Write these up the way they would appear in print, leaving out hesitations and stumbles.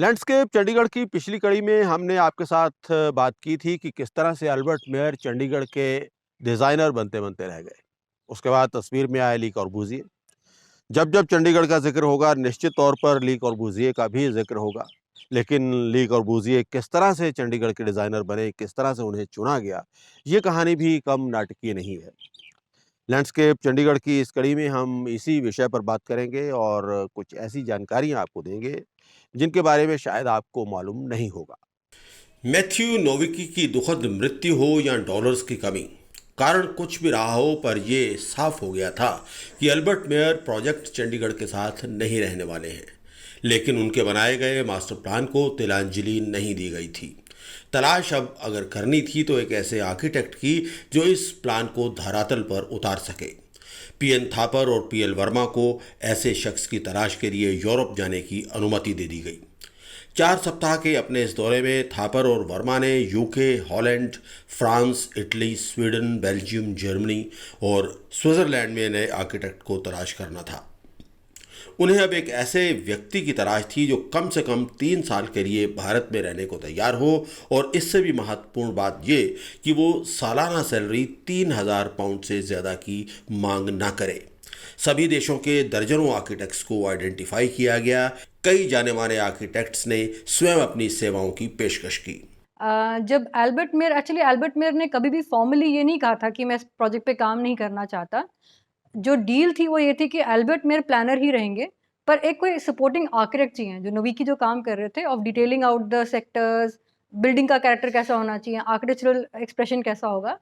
Landscape Chandigarh की पिछली कड़ी में हमने आपके साथ बात की थी कि किस तरह से अल्बर्ट मेयर चंडीगढ़ के डिज़ाइनर बनते-बनते रह गए। उसके बाद तस्वीर में आए ली कॉर्बूज़िए। जब-जब चंडीगढ़ का ज़िक्र होगा, निश्चित तौर पर ली कॉर्बूज़िए का भी ज़िक्र होगा। लेकिन ली कॉर्बूज़िए किस तरह से चंडीगढ़ के डिज़ाइनर बने, किस तरह से उन्हें चुना गया, ये कहानी भी कम नाटकीय नहीं है। लैंडस्केप चंडीगढ़ की इस कड़ी में हम इसी विषय पर बात करेंगे और कुछ ऐसी जानकारियाँ आपको देंगे, जिनके बारे में शायद आपको मालूम नहीं होगा। मैथ्यू नोविकी की दुखद मृत्यु हो या डॉलर्स की कमी, कारण कुछ भी रहा हो, पर यह साफ हो गया था कि अल्बर्ट मेयर प्रोजेक्ट चंडीगढ़ के साथ नहीं रहने वाले हैं। लेकिन उनके बनाए गए मास्टर प्लान को तिलांजलि नहीं दी गई थी। तलाश अब अगर करनी थी तो एक ऐसे आर्किटेक्ट की जो इस प्लान को धरातल पर उतार सके। पीएन थापर और पीएल वर्मा को ऐसे शख्स की तलाश के लिए यूरोप जाने की अनुमति दे दी गई। 4 सप्ताह के अपने इस दौरे में थापर और वर्मा ने UK, Holland, France, Italy, Sweden, Belgium, Germany और स्विट्जरलैंड में नए आर्किटेक्ट को तलाश करना था। उन्हें अब एक ऐसे व्यक्ति की तलाश थी जो कम से कम 3 साल के लिए भारत में रहने को तैयार हो, और इससे भी महत्वपूर्ण बात यह कि वो सालाना सैलरी 3,000 पाउंड से ज़्यादा की मांग ना करे। सभी देशों के दर्जनों आर्किटेक्ट्स को आइडेंटिफाई किया गया। कई जाने माने आर्किटेक्ट्स ने स्वयं अपनी सेवाओं की पेशकश की। जब एल्बर्ट मेयर ने कभी भी फॉर्मली ये नहीं कहा था कि मैं इस प्रोजेक्ट पे काम नहीं करना चाहता। जो डील थी वो ये थी कि एल्बर्ट मेयर प्लानर ही रहेंगे, पर एक कोई सपोर्टिंग आर्किटेक्ट चाहिए, जो नोविकी जो काम कर रहे थे of detailing out the sectors, building का कैरेक्टर कैसा होना चाहिए, आर्किटेक्चरल एक्सप्रेशन कैसा होगा।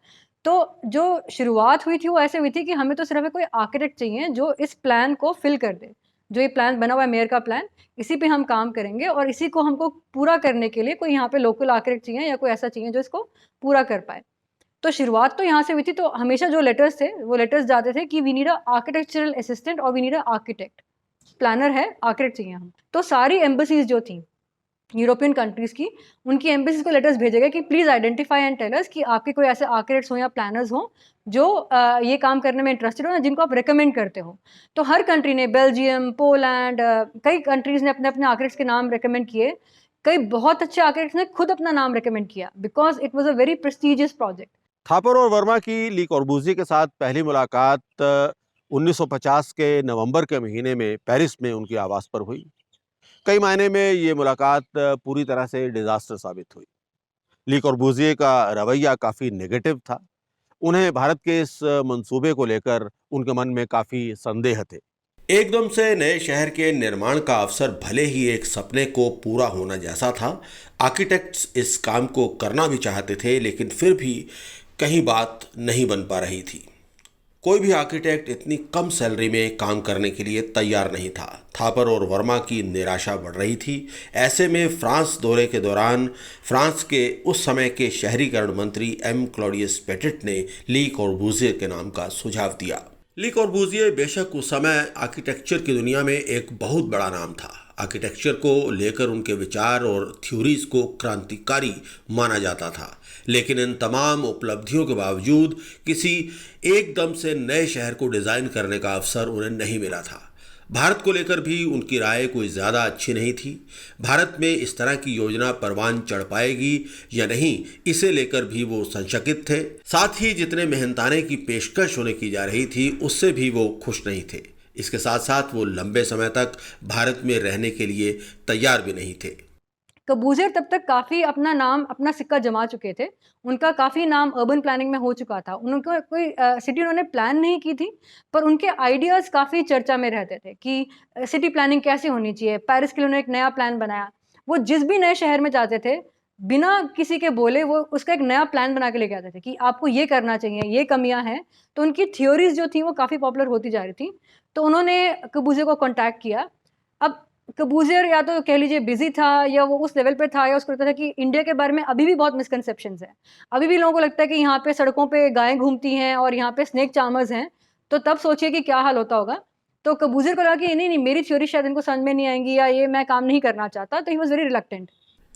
तो जो शुरुआत हुई थी वो ऐसे हुई थी कि हमें तो सिर्फ एक कोई आर्किटेक्ट चाहिए जो इस प्लान को फिल कर दे। जो ये प्लान बना हुआ है मेयर का प्लान, इसी पे हम काम करेंगे और इसी को हमको पूरा करने के लिए कोई यहाँ पे लोकल आर्किटेक्ट चाहिए या कोई ऐसा चाहिए जो इसको पूरा कर पाए। तो शुरुआत तो यहाँ से हुई थी, तो हमेशा जो लेटर्स थे, वो लेटर्स जाते थे कि we need a architectural assistant और we need a architect. Planner है, आर्किटेक्ट चाहिए हम। तो सारी एम्बेसीज जो थी यूरोपियन कंट्रीज़ की, उनकी एम्बेसीज को लेटर्स भेजे गए कि please identify and tell us कि आपके कोई ऐसे आर्किटेक्ट्स हों या प्लानर्स हों जो ये काम करने में इंटरेस्टेड हो या जिनको आप रिकमेंड करते हो। तो हर कंट्री ने, बेल्जियम, पोलैंड, कई कंट्रीज़ ने अपने-अपने आर्किटेक्ट्स के नाम रिकमेंड किए। कई बहुत अच्छे आर्किटेक्ट्स ने खुद अपना नाम रिकमेंड किया because it was a very prestigious project. Thapar और वर्मा की ली कॉर्बूज़िए के साथ पहली मुलाकात 1950 के नवंबर के महीने में पेरिस में उनके आवास पर हुई। कई मायने में ये मुलाकात पूरी तरह से डिज़ास्टर साबित हुई। ली कॉर्बूज़िए का रवैया काफ़ी नेगेटिव था। उन्हें भारत के इस मंसूबे को लेकर उनके मन में काफ़ी संदेह थे। एकदम से नए शहर के निर्माण का अवसर भले ही एक सपने को पूरा होना जैसा था। आर्किटेक्ट्स इस काम को करना भी चाहते थे, लेकिन फिर भी कहीं बात नहीं बन पा रही थी। कोई भी आर्किटेक्ट इतनी कम सैलरी में काम करने के लिए तैयार नहीं था। थापर और वर्मा की निराशा बढ़ रही थी। ऐसे में फ्रांस दौरे के दौरान फ्रांस के उस समय के शहरीकरण मंत्री एम क्लॉडियस पेटिट ने ली कॉर्बूज़िए के नाम का सुझाव दिया। ली कॉर्बूज़िए बेशक उस समय आर्किटेक्चर की दुनिया में एक बहुत बड़ा नाम था। आर्किटेक्चर को लेकर उनके विचार और थ्योरीज को क्रांतिकारी माना जाता था, लेकिन इन तमाम उपलब्धियों के बावजूद किसी एकदम से नए शहर को डिज़ाइन करने का अवसर उन्हें नहीं मिला था। भारत को लेकर भी उनकी राय कोई ज़्यादा अच्छी नहीं थी। भारत में इस तरह की योजना परवान चढ़ पाएगी या नहीं, इसे लेकर भी वो संशयित थे। साथ ही जितने मेहनताने की पेशकश उन्हें की जा रही थी, उससे भी वो खुश नहीं थे। इसके साथ साथ वो लंबे समय तक भारत में रहने के लिए तैयार भी नहीं थे। कबूज़ियर तब तक काफ़ी अपना नाम, अपना सिक्का जमा चुके थे। उनका काफ़ी नाम अर्बन प्लानिंग में हो चुका था। उनको कोई सिटी उन्होंने प्लान नहीं की थी, पर उनके आइडियाज़ काफ़ी चर्चा में रहते थे कि सिटी प्लानिंग कैसे होनी चाहिए। पेरिस के लिए उन्होंने एक नया प्लान बनाया। वो जिस भी नए शहर में जाते थे, बिना किसी के बोले वो उसका एक नया प्लान बना के लेके आते थे कि आपको ये करना चाहिए, ये कमियाँ हैं। तो उनकी थ्योरीज़ जो थी वो काफ़ी पॉपुलर होती जा रही थी। तो उन्होंने कबूज़ियर को कॉन्टैक्ट किया। अब कबूज़ियर या तो कह लीजिए बिज़ी था, या वो उस लेवल पे था, या उसको लगता था कि इंडिया के बारे में अभी भी बहुत मिसकंसेप्शंस हैं। अभी भी लोगों को लगता है कि यहाँ पे सड़कों पे गायें घूमती हैं और यहाँ पे स्नेक चार्मर्स हैं। तो तब सोचिए कि क्या हाल होता होगा। तो कबूज़ियर को लगा कि नहीं, नहीं, मेरी थ्योरी शायद इनको समझ में नहीं आएँगी, या ये मैं काम नहीं करना चाहता। तो ही वाज़ वेरी रिलक्टेंट।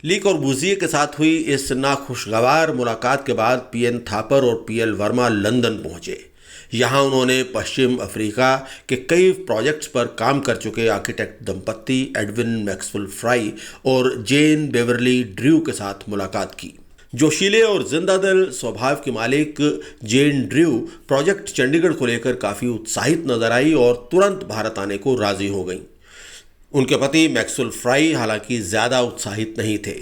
ली कॉर्बूज़िए के साथ हुई इस नाखुशगवार मुलाकात के बाद पीएन थापर और पीएल वर्मा लंदन पहुंचे। यहाँ उन्होंने पश्चिम अफ्रीका के कई प्रोजेक्ट्स पर काम कर चुके आर्किटेक्ट दंपत्ति एडविन मैक्सवेल फ्राई और जेन बेवरली ड्रू के साथ मुलाकात की। जोशीले और जिंदादिल स्वभाव की मालिक जेन ड्रू प्रोजेक्ट चंडीगढ़ को लेकर काफ़ी उत्साहित नजर आई और तुरंत भारत आने को राजी हो गईं। उनके पति मैक्सवेल फ्राई हालांकि ज़्यादा उत्साहित नहीं थे।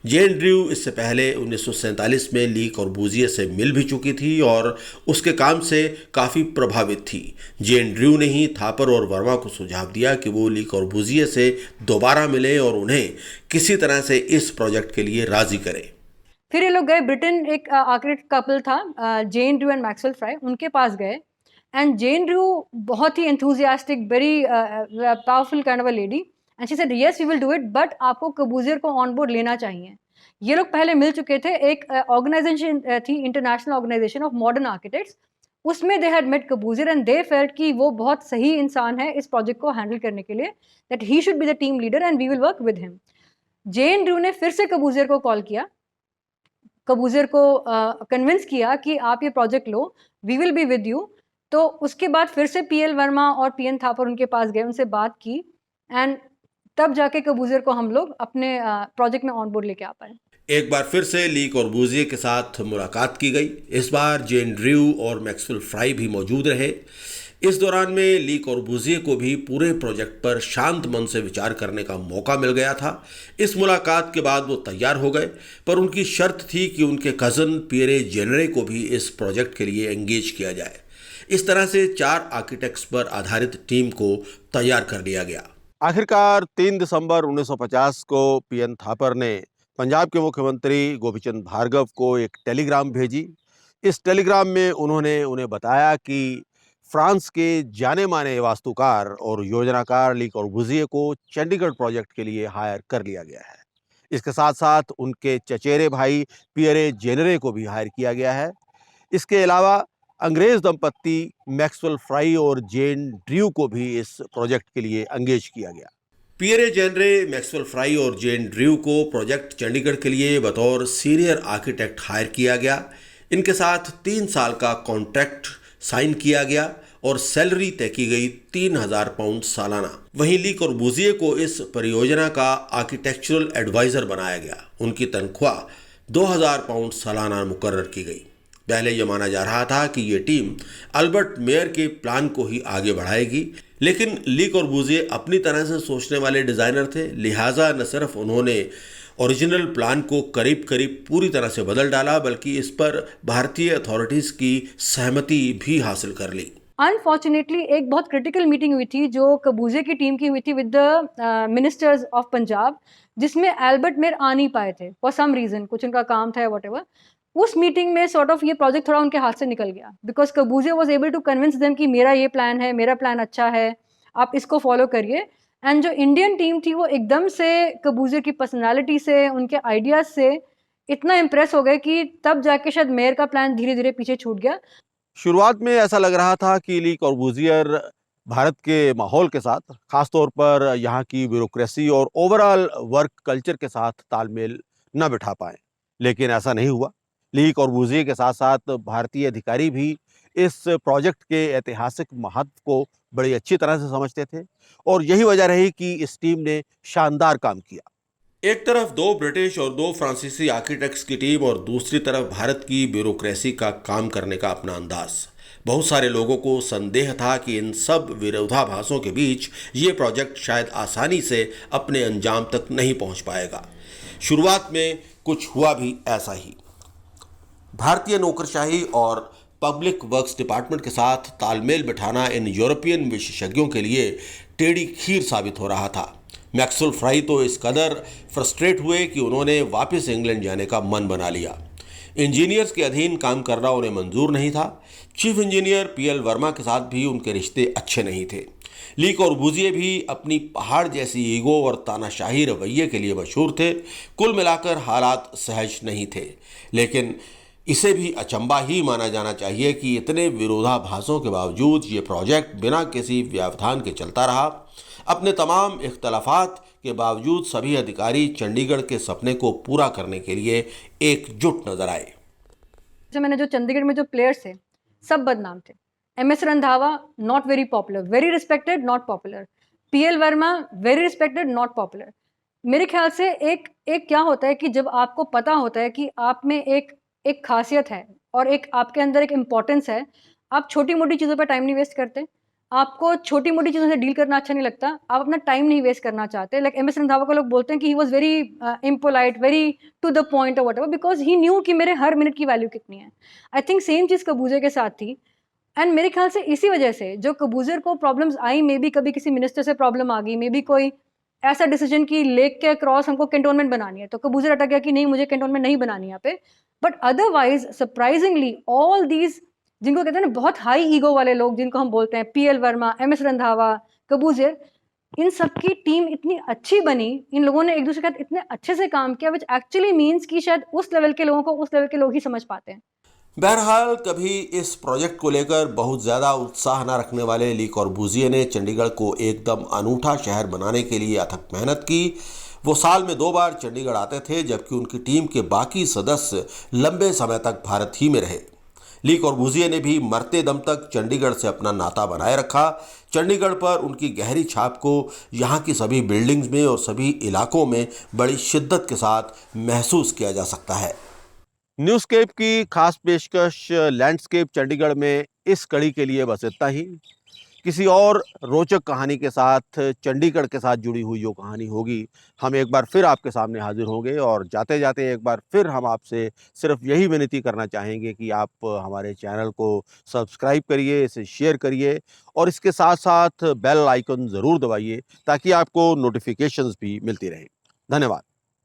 जेन ड्रू इससे पहले 1947 में ली कॉर्बूजिए से मिल भी चुकी थी और उसके काम से काफ़ी प्रभावित थी। जेन ड्रू ने ही थापर और वर्मा को सुझाव दिया कि वो ली कॉर्बूजिए से दोबारा मिले और उन्हें किसी तरह से इस प्रोजेक्ट के लिए राज़ी करें। फिर ये लोग गए ब्रिटेन, एक आर्किटेक्ट कपल था Jane Drew and Maxwell Fry, उनके पास गए। एंड जेन ड्रू बहुत ही enthusiastic, very powerful kind of a lady, and she said yes we will do it, but आपको कबूजियर को ऑन बोर्ड लेना चाहिए। ये लोग पहले मिल चुके थे, एक ऑर्गेनाइजेशन थी, international organisation of modern architects, उसमें they had met Corbusier and they felt कि वो बहुत सही इंसान है इस प्रोजेक्ट को हैंडल करने के लिए, that he should be the team leader and we will work with him. Jane Drew ने फिर से कबूजियर को कॉल किया, कबूजियर को कन्विंस किया कि आप ये प्रोजेक्ट लो, we will be with you. तो उसके बाद फिर से पीएल वर्मा और पीएन थापर उनके पास गए, उनसे बात की, एंड तब जाके कबूजियर को हम लोग अपने प्रोजेक्ट में ऑन बोर्ड लेके आ पाए। एक बार फिर से ली कॉर्बूजिए के साथ मुलाकात की गई। इस बार जेन ड्रू और मैक्सवेल फ्राई भी मौजूद रहे। इस दौरान में ली कॉर्बूजिए को भी पूरे प्रोजेक्ट पर शांत मन से विचार करने का मौका मिल गया था। इस मुलाकात के बाद वो तैयार हो गए, पर उनकी शर्त थी कि उनके कज़न पियरे जेनरे को भी इस प्रोजेक्ट के लिए एंगेज किया जाए। इस तरह से 4 आर्किटेक्ट्स पर आधारित टीम को तैयार कर लिया गया। आखिरकार 3 दिसंबर 1950 को पीएन थापर ने पंजाब के मुख्यमंत्री गोपीचंद भार्गव को एक टेलीग्राम भेजी। इस टेलीग्राम में उन्होंने उन्हें बताया कि फ्रांस के जाने माने वास्तुकार और योजनाकार ली कॉर्बूजिए को चंडीगढ़ प्रोजेक्ट के लिए हायर कर लिया गया है। इसके साथ साथ उनके चचेरे भाई पियरे जेनरे को भी हायर किया गया है। इसके अलावा अंग्रेज दंपत्ति मैक्सवेल फ्राई और जेन ड्रू को भी इस प्रोजेक्ट के लिए एंगेज किया गया। पियरे जेनरे, मैक्सवेल फ्राई और जेन ड्रू को प्रोजेक्ट चंडीगढ़ के लिए बतौर सीनियर आर्किटेक्ट हायर किया गया। इनके साथ 3 साल का कॉन्ट्रैक्ट साइन किया गया और सैलरी तय की गई 3000 पाउंड सालाना। वहीं ली कॉर्बूजिए को इस परियोजना का आर्किटेक्चरल एडवाइजर बनाया गया। उनकी तनख्वाह 2000 पाउंड सालाना मुकर्रर की गई। पहले यह माना जा रहा था कि ये टीम अल्बर्ट मेयर के प्लान को ही आगे बढ़ाएगी, लेकिन ली कॉर्बूजिए अपनी तरह से सोचने वाले डिज़ाइनर थे, लिहाजा न सिर्फ उन्होंने ओरिजिनल प्लान को करीब करीब पूरी तरह से बदल डाला, बल्कि इस पर भारतीय अथॉरिटीज़ की सहमति भी हासिल कर ली। अनफॉर्चुनेटली एक बहुत क्रिटिकल मीटिंग हुई थी जो कबूजिए की टीम की हुई थी with the ministers of Punjab, जिसमें एल्बर्ट मेयर आ नहीं पाए थे फॉर सम रीज़न, कुछ उनका काम था व्हाटएवर। उस मीटिंग में सॉर्ट ऑफ ये प्रोजेक्ट थोड़ा उनके हाथ से निकल गया, because Corbusier was able to convince them कि मेरा ये प्लान है, मेरा प्लान अच्छा है, आप इसको फॉलो करिए। एंड जो इंडियन टीम थी वो एकदम से कबूजिए की पर्सनालिटी से, उनके आइडियाज़ से इतना इम्प्रेस हो गए कि तब जाके शायद मेयर का प्लान धीरे धीरे पीछे छूट गया। शुरुआत में ऐसा लग रहा था कि ली कॉर्बूजियर भारत के माहौल के साथ, खासतौर पर यहाँ की ब्यूरोक्रेसी और ओवरऑल वर्क कल्चर के साथ तालमेल न बिठा पाए, लेकिन ऐसा नहीं हुआ। ली कॉर्बूजिए के साथ साथ भारतीय अधिकारी भी इस प्रोजेक्ट के ऐतिहासिक महत्व को बड़ी अच्छी तरह से समझते थे और यही वजह रही कि इस टीम ने शानदार काम किया। एक तरफ 2 ब्रिटिश और 2 फ्रांसीसी आर्किटेक्ट्स की टीम और दूसरी तरफ भारत की ब्यूरोक्रेसी का काम करने का अपना अंदाज। बहुत सारे लोगों को संदेह था कि इन सब विरोधाभासों के बीच ये प्रोजेक्ट शायद आसानी से अपने अंजाम तक नहीं पहुंच पाएगा। शुरुआत में कुछ हुआ भी ऐसा ही। भारतीय नौकरशाही और पब्लिक वर्क्स डिपार्टमेंट के साथ तालमेल बिठाना इन यूरोपियन विशेषज्ञों के लिए टेढ़ी खीर साबित हो रहा था। मैक्सवेल फ्राई तो इस कदर फ्रस्ट्रेट हुए कि उन्होंने वापस इंग्लैंड जाने का मन बना लिया। इंजीनियर्स के अधीन काम करना उन्हें मंजूर नहीं था। चीफ इंजीनियर पीएल वर्मा के साथ भी उनके रिश्ते अच्छे नहीं थे। ली कॉर्बूजिए भी अपनी पहाड़ जैसी ईगो और तानाशाही रवैये के लिए मशहूर थे। कुल मिलाकर हालात सहज नहीं थे, लेकिन इसे भी अचंबा ही माना जाना चाहिए कि इतने विरोधाभासों के बावजूद ये प्रोजेक्ट बिना किसी व्यवधान के चलता रहा। अपने तमाम इख्तलाफात के बावजूद सभी अधिकारी चंडीगढ़ के सपने को पूरा करने के लिए एकजुट नजर आए। जो मैंने जो चंडीगढ़ में जो प्लेयर्स थे सब बदनाम थे, MS Randhawa not very popular, very respected not popular, PL Verma very respected not popular. मेरे ख्याल से एक एक क्या होता है कि जब आपको पता होता है कि आप में एक खासियत है और एक आपके अंदर एक इम्पोर्टेंस है, आप छोटी-मोटी चीज़ों पे टाइम नहीं वेस्ट करते। आपको छोटी-मोटी चीज़ों से डील करना अच्छा नहीं लगता। आप अपना टाइम नहीं वेस्ट करना चाहते। लाइक MS रंधावा को लोग बोलते हैं कि he was very impolite, very to the point और व्हाटएवर, बिकॉज़ ही न्यू कि मेरे हर मिनट की वैल्यू कितनी है। आई थिंक सेम चीज़ कबूज़े के साथ थी। एंड मेरे ख्याल से इसी वजह से जो कबूज़र को प्रॉब्लम्स आई, मे बी कभी किसी मिनिस्टर से प्रॉब्लम आ गई, मे बी कोई ऐसा डिसीजन कि लेक के क्रॉस हमको कैंटोनमेंट बनानी है, तो कबूज़र अटक गया कि नहीं, मुझे कैंटोनमेंट नहीं बनानी यहाँ पे। But otherwise surprisingly all these, जिनको कहते हैं ना बहुत हाई ईगो वाले लोग, जिनको हम बोलते हैं PL वर्मा, MS रंधावा, कबूज़र, इन सब की टीम इतनी अच्छी बनी, इन लोगों ने एक-दूसरे के साथ इतने अच्छे से काम किया, व्हिच एक्चुअली मीन्स कि शायद उस लेवल के लोगों को उस लेवल के लोग ही समझ पाते हैं। बहरहाल कभी इस प्रोजेक्ट को लेकर बहुत ज़्यादा उत्साह न रखने वाले ली कॉर्बूज़िए ने चंडीगढ़ को एकदम अनूठा शहर बनाने के लिए अथक मेहनत की। वो साल में 2 बार चंडीगढ़ आते थे, जबकि उनकी टीम के बाकी सदस्य लंबे समय तक भारत ही में रहे। ली कॉर्बूज़िए ने भी मरते दम तक चंडीगढ़ से अपना नाता बनाए रखा। चंडीगढ़ पर उनकी गहरी छाप को यहाँ की सभी बिल्डिंग्स में और सभी इलाकों में बड़ी शिद्दत के साथ महसूस किया जा सकता है। न्यूज़स्केप की खास पेशकश लैंडस्केप चंडीगढ़ में इस कड़ी के लिए बस इतना ही। किसी और रोचक कहानी के साथ, चंडीगढ़ के साथ जुड़ी हुई जो कहानी होगी, हम एक बार फिर आपके सामने हाजिर होंगे। और जाते-जाते एक बार फिर हम आपसे सिर्फ यही विनती करना चाहेंगे कि आप हमारे चैनल को सब्सक्राइब करिए, इसे शेयर करिए और इसके साथ-साथ बेल आइकन ज़रूर दबाइए ताकि आपको नोटिफ़िकेशंस भी मिलती रहें। धन्यवाद।